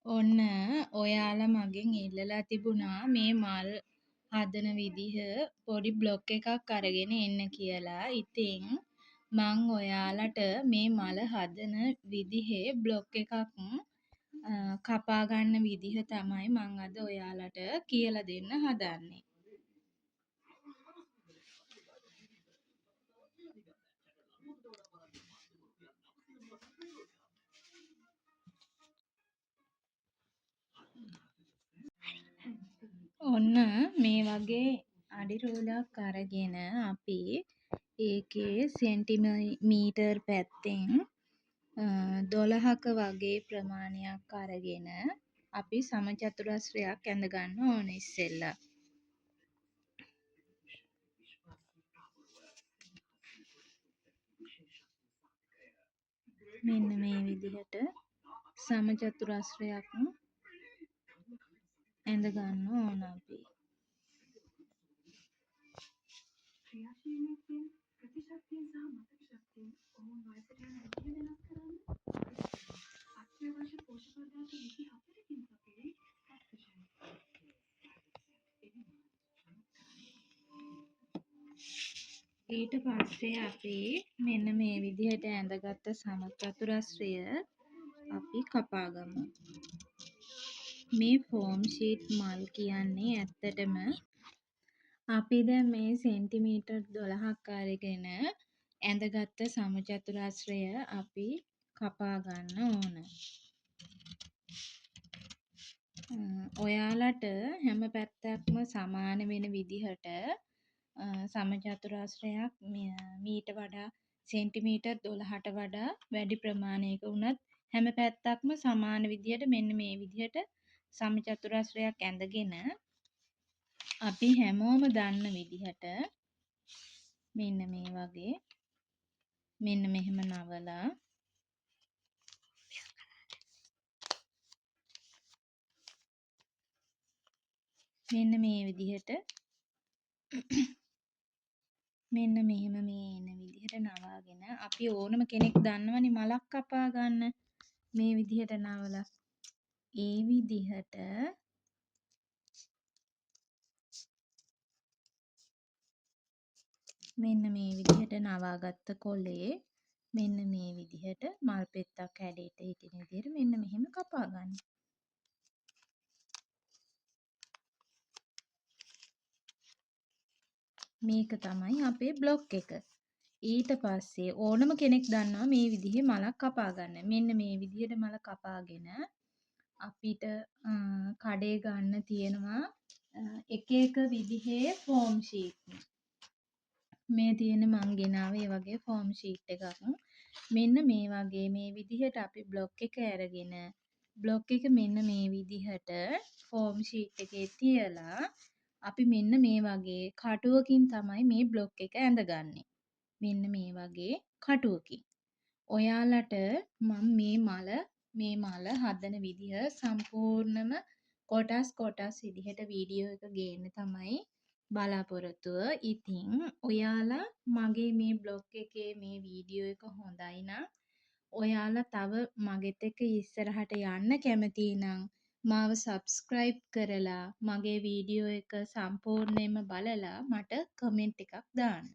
ඔන්න ඔයාලා මගෙන් ඉල්ලලා තිබුණා මේ මල් හදන විදිහ පොඩි බ්ලොග් එකක් අරගෙන එන්න කියලා. ඉතින් මං ඔයාලට මේ මල හදන විදිහේ බ්ලොග් එකක් කපා ගන්න විදිහ තමයි මං අද ඔයාලට කියලා දෙන්න හදන්නේ. ඔන්න මේ වගේ අඩි රෝලක් අරගෙන අපි ඒකේ සෙන්ටිමීටර් පැත්තෙන් 12ක වගේ ප්‍රමාණයක් අරගෙන අපි සමචතුරස්‍රයක් ඇඳ ගන්න ඕන ඉස්සෙල්ලා. මෙන්න මේ විදිහට සමචතුරස්‍රයක් ඇඳ ගන්න ඕන අපි. ඊට පස්සේ අපි මෙන්න මේ විදිහට ඇඳගත්ත සමචතුරස්‍රය අපි කපා ගමු. මේ ෆෝම් ෂීට් මල් කියන්නේ ඇත්තටම අපි දැන් මේ සෙන්ටිමීටර් 12ක් අරගෙන ඇඳගත්ත සමචතුරස්‍රය අපි කපා ගන්න ඕන. ඔයාලට හැම පැත්තක්ම සමාන වෙන විදිහට සමචතුරස්‍රයක් මීට වඩා සෙන්ටිමීටර් 12ට වඩා වැඩි ප්‍රමාණයක වුණත් හැම පැත්තක්ම සමාන විදිහට මෙන්න මේ විදිහට සමචතුරස්‍රයක් ඇඳගෙන අපි හැමෝම දන්න විදිහට මෙන්න මේ වගේ මෙන්න මෙහෙම නවලා මෙන්න මේ විදිහට මෙන්න මෙහෙම මේ එන විදිහට නවාගෙන අපි ඕනම කෙනෙක් දන්නවනේ මලක් කපා ගන්න මේ විදිහට නවලා ඒ විදිහට මෙන්න මේ විදිහට නවාගත්ත කොලේ මෙන්න මේ විදිහට මල් පෙත්තක් හැඩයට හිටින විදිහට මෙන්න මෙහෙම කපා ගන්න. මේක තමයි අපේ බ්ලොග් එක. ඊට පස්සේ ඕනම කෙනෙක් දන්නවා මේ විදිහේ මලක් කපා ගන්න. මෙන්න මේ විදිහට මල කපාගෙන අපිට කඩේ ගන්න තියෙනවා එක එක විදිහේ ෆෝම් ෂීට්. මේ තියෙන මං ගෙනාවේ වගේ ෆෝම් ෂීට් එකක්. මෙන්න මේ වගේ මේ විදිහට අපි බ්ලොග් එක අරගෙන බ්ලොග් එක මෙන්න මේ විදිහට ෆෝම් ෂීට් එකේ තියලා අපි මෙන්න මේ වගේ කටුවකින් තමයි මේ බ්ලොග් එක ඇඳගන්නේ. මෙන්න මේ වගේ කටුවකින්. ඔයාලට මම මේ මල හදන විදිහ සම්පූර්ණම කොටස් විදිහට වීඩියෝ එක ගේන්න තමයි බලාපොරොත්තුව. ඉතින් ඔයාලා මගේ මේ බ්ලොග් එකේ මේ වීඩියෝ එක හොඳයි නම් ඔයාලා තව මගෙත් එක්ක ඉස්සරහට යන්න කැමති නම් මාව සබ්ස්ක්‍රයිබ් කරලා මගේ වීඩියෝ එක සම්පූර්ණයෙන්ම බලලා මට කමෙන්ට් එකක් දාන්න.